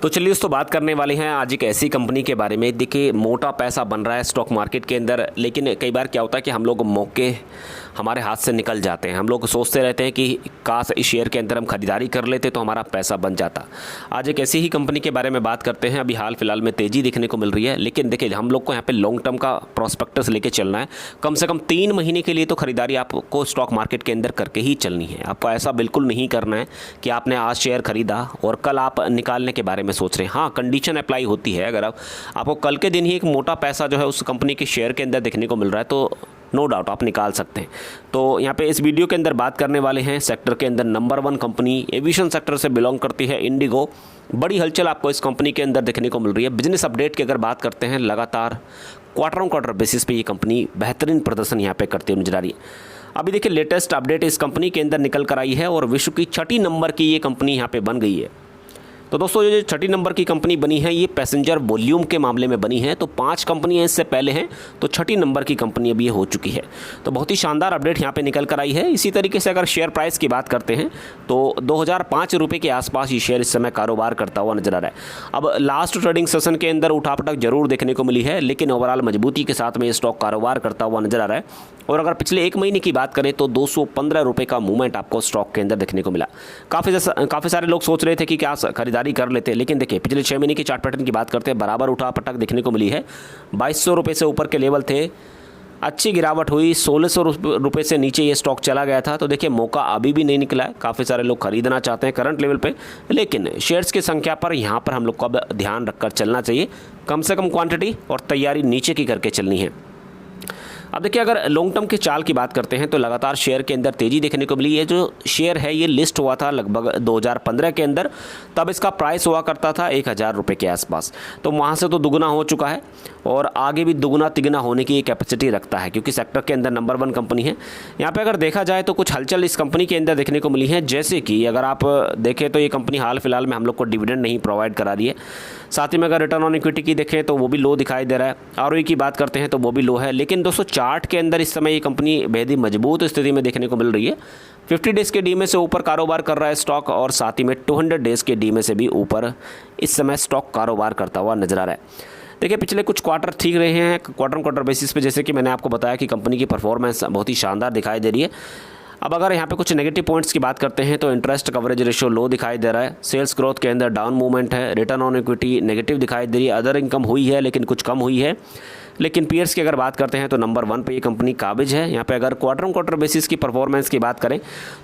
तो चलिए दोस्तों बात करने वाले हैं आज एक ऐसी कंपनी के बारे में। देखिए मोटा पैसा बन रहा है स्टॉक मार्केट के अंदर, लेकिन कई बार क्या होता है कि हम लोग मौके हमारे हाथ से निकल जाते हैं। हम लोग सोचते रहते हैं कि काश इस शेयर के अंदर हम खरीदारी कर लेते तो हमारा पैसा बन जाता। आज एक ऐसी ही कंपनी के बारे में बात करते हैं। अभी हाल फिलहाल में तेज़ी देखने को मिल रही है, लेकिन देखिए हम लोग को यहाँ पे लॉन्ग टर्म का प्रोस्पेक्टस लेके चलना है। कम से कम 3 महीने के लिए तो खरीदारी आपको स्टॉक मार्केट के अंदर करके ही चलनी है। आपको ऐसा बिल्कुल नहीं करना है कि आपने आज शेयर खरीदा और कल आप निकालने के बारे में सोच रहे हैं। हाँ, कंडीशन अप्लाई होती है। अगर आपको कल के दिन ही एक मोटा पैसा जो है उस कंपनी के शेयर के अंदर देखने को मिल रहा है तो नो डाउट आप निकाल सकते हैं। तो यहाँ पे इस वीडियो के अंदर बात करने वाले हैं सेक्टर के अंदर नंबर 1 कंपनी, एविएशन सेक्टर से बिलोंग करती है इंडिगो। बड़ी हलचल आपको इस कंपनी के अंदर देखने को मिल रही है। बिजनेस अपडेट की अगर बात करते हैं, लगातार क्वार्टर ऑन क्वार्टर बेसिस पे ये कंपनी बेहतरीन प्रदर्शन यहाँ पे करती हुई नजर आ रही है। अभी देखिए लेटेस्ट अपडेट इस कंपनी के अंदर निकल कर आई है और विश्व की 6ठी नंबर की ये कंपनी यहाँ पे बन गई है। तो दोस्तों ये जो 6ठी नंबर की कंपनी बनी है ये पैसेंजर वॉल्यूम के मामले में बनी है। तो 5 कंपनियां इससे पहले हैं, तो 6ठी नंबर की कंपनी अभी ये हो चुकी है। तो बहुत ही शानदार अपडेट यहाँ पे निकल कर आई है। इसी तरीके से अगर शेयर प्राइस की बात करते हैं तो 2005 रुपये के आसपास ये शेयर इस समय कारोबार करता हुआ नजर आ रहा है। अब लास्ट ट्रेडिंग सेशन के अंदर उठापटक जरूर देखने को मिली है, लेकिन ओवरऑल मजबूती के साथ में ये स्टॉक कारोबार करता हुआ नजर आ रहा है। और अगर पिछले 1 महीने की बात करें तो 215 रुपये का मूवमेंट आपको स्टॉक के अंदर देखने को मिला। काफ़ी सारे लोग सोच रहे थे कि क्या खरीदारी कर लेते, लेकिन देखिए पिछले 6 महीने की चार्ट पैटर्न की बात करते हैं, बराबर उठापटक देखने को मिली है। 2200 रुपये से ऊपर के लेवल थे, अच्छी गिरावट हुई, 1600 रुपये से नीचे ये स्टॉक चला गया था। तो देखिए मौका अभी भी नहीं निकला है। काफ़ी सारे लोग खरीदना चाहते हैं करंट लेवल पे, लेकिन शेयर्स की संख्या पर यहाँ पर हम लोग को अब ध्यान रखकर चलना चाहिए। कम से कम क्वांटिटी और तैयारी नीचे की करके चलनी है। अब देखिए अगर लॉन्ग टर्म के चाल की बात करते हैं तो लगातार शेयर के अंदर तेज़ी देखने को मिली है। जो शेयर है ये लिस्ट हुआ था लगभग 2015 के अंदर, तब इसका प्राइस हुआ करता था 1000 रुपये के आसपास। तो वहाँ से तो दुगना हो चुका है और आगे भी दुगना तिगना होने की कैपेसिटी रखता है, क्योंकि सेक्टर के अंदर नंबर 1 कंपनी है। यहाँ पे अगर देखा जाए तो कुछ हलचल इस कंपनी के अंदर देखने को मिली है। जैसे कि अगर आप देखें तो ये कंपनी हाल फिलहाल में हम लोग को डिविडेंड नहीं प्रोवाइड करा रही है। साथ ही में अगर रिटर्न ऑन इक्विटी की देखें तो वो भी लो दिखाई दे रहा है। आरओई की बात करते हैं तो वो भी लो है। लेकिन दोस्तों चार्ट के अंदर इस समय ये कंपनी बेहद ही मजबूत स्थिति में देखने को मिल रही है। 50 डेज़ के डीमे से ऊपर कारोबार कर रहा है स्टॉक और साथ ही में 200 डेज़ के डीमे से भी ऊपर इस समय स्टॉक कारोबार करता हुआ नजर आ रहा है। देखिए पिछले कुछ क्वार्टर ठीक रहे हैं क्वार्टर ऑन क्वार्टर बेसिस पे, जैसे कि मैंने आपको बताया कि कंपनी की परफॉर्मेंस बहुत ही शानदार दिखाई दे रही है। अब अगर यहाँ पे कुछ नेगेटिव पॉइंट्स की बात करते हैं तो इंटरेस्ट कवरेज रेशियो लो दिखाई दे रहा है। सेल्स ग्रोथ के अंदर डाउन मूवमेंट है। रिटर्न ऑन इक्विटी नेगेटिव दिखाई दे रही है। अदर इनकम हुई है लेकिन कुछ कम हुई है। लेकिन पीयर्स की अगर बात करते हैं तो नंबर 1 पे ये कंपनी काबिज है। यहाँ पे अगर क्वार्टर ऑन क्वार्टर बेसिस की परफॉर्मेंस की बात करें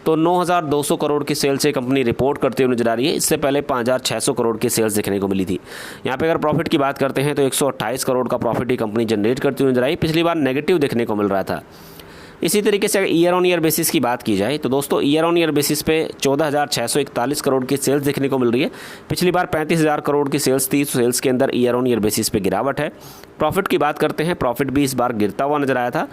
तो 9200 करोड़ की सेल्स ये कंपनी रिपोर्ट करते हुए नजर आ रही है। इससे पहले 5600 करोड़ की सेल्स देखने को मिली थी। यहाँ पे अगर प्रॉफिट की बात करते हैं तो 128 करोड़ का प्रॉफिट ये कंपनी जनरेट करती हुई नजर आई। पिछली बार नेगेटिव देखने को मिल रहा था। इसी तरीके से ईयर ऑन ईयर बेसिस की बात की जाए तो दोस्तों ईयर ऑन ईयर बेसिस पे 14,641 करोड़ की सेल्स देखने को मिल रही है। पिछली बार 35,000 करोड़ की सेल्स थी। सेल्स के अंदर ईयर ऑन ईयर बेसिस पे गिरावट है। प्रॉफिट की बात करते हैं, प्रॉफिट भी इस बार गिरता हुआ नजर आया था।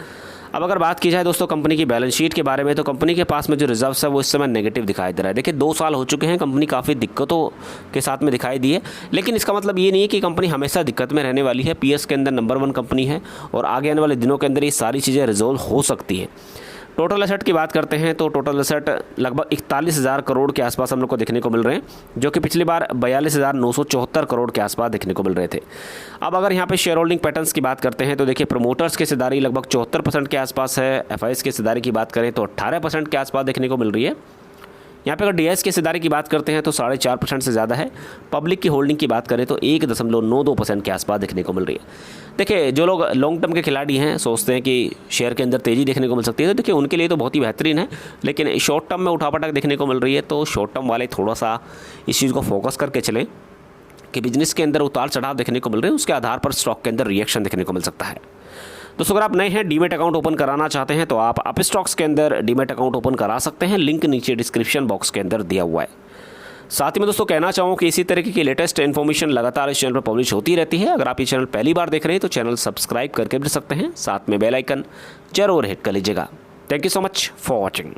अब अगर बात की जाए दोस्तों कंपनी की बैलेंस शीट के बारे में तो कंपनी के पास में जो रिजर्व्स है वो इस समय नेगेटिव दिखाई दे रहा है। देखिए 2 साल हो चुके हैं, कंपनी काफ़ी दिक्कतों के साथ में दिखाई दी है, लेकिन इसका मतलब ये नहीं है कि कंपनी हमेशा दिक्कत में रहने वाली है। पीएस के अंदर नंबर 1 कंपनी है और आगे आने वाले दिनों के अंदर ये सारी चीज़ें रिजोल्व हो सकती है। टोटल एसेट की बात करते हैं तो टोटल एसेट लगभग 41,000 करोड़ के आसपास हम लोग को देखने को मिल रहे हैं, जो कि पिछली बार 42,974 करोड़ के आसपास देखने को मिल रहे थे। अब अगर यहाँ पे शेयर होल्डिंग पैटर्न्स की बात करते हैं तो देखिए प्रमोटर्स की हिस्सेदारी लगभग 74% के आसपास है। एफआईएस की हिस्सेदारी की बात करें तो 18% के आसपास देखने को मिल रही है। यहाँ पे अगर डीएस की हिस्सेदारी की बात करते हैं तो 4.5% से ज़्यादा है। पब्लिक की होल्डिंग की बात करें तो 1.92% के आसपास देखने को मिल रही है। देखिए जो लोग लॉन्ग टर्म के खिलाड़ी हैं, सोचते हैं कि शेयर के अंदर तेज़ी देखने को मिल सकती है, तो देखिए उनके लिए तो बहुत ही बेहतरीन है। लेकिन शॉर्ट टर्म में उठापटक देखने को मिल रही है, तो शॉर्ट टर्म वाले थोड़ा सा इस चीज़ को फोकस करके चलें कि बिजनेस के अंदर उतार चढ़ाव देखने को मिल रहे हैं, उसके आधार पर स्टॉक के अंदर रिएक्शन देखने को मिल सकता है। दोस्तों अगर आप नए हैं, डीमेट अकाउंट ओपन कराना चाहते हैं तो आप अपस्टॉक्स के अंदर डीमेट अकाउंट ओपन करा सकते हैं। लिंक नीचे डिस्क्रिप्शन बॉक्स के अंदर दिया हुआ है। साथ ही में दोस्तों कहना चाहूँ कि इसी तरीके की लेटेस्ट इन्फॉर्मेशन लगातार इस चैनल पर पब्लिश होती रहती है। अगर आप ये चैनल पहली बार देख रहे हैं तो चैनल सब्सक्राइब करके भी सकते हैं, साथ में बेल आइकन जरूर हिट कर लीजिएगा। Thank you so much for watching.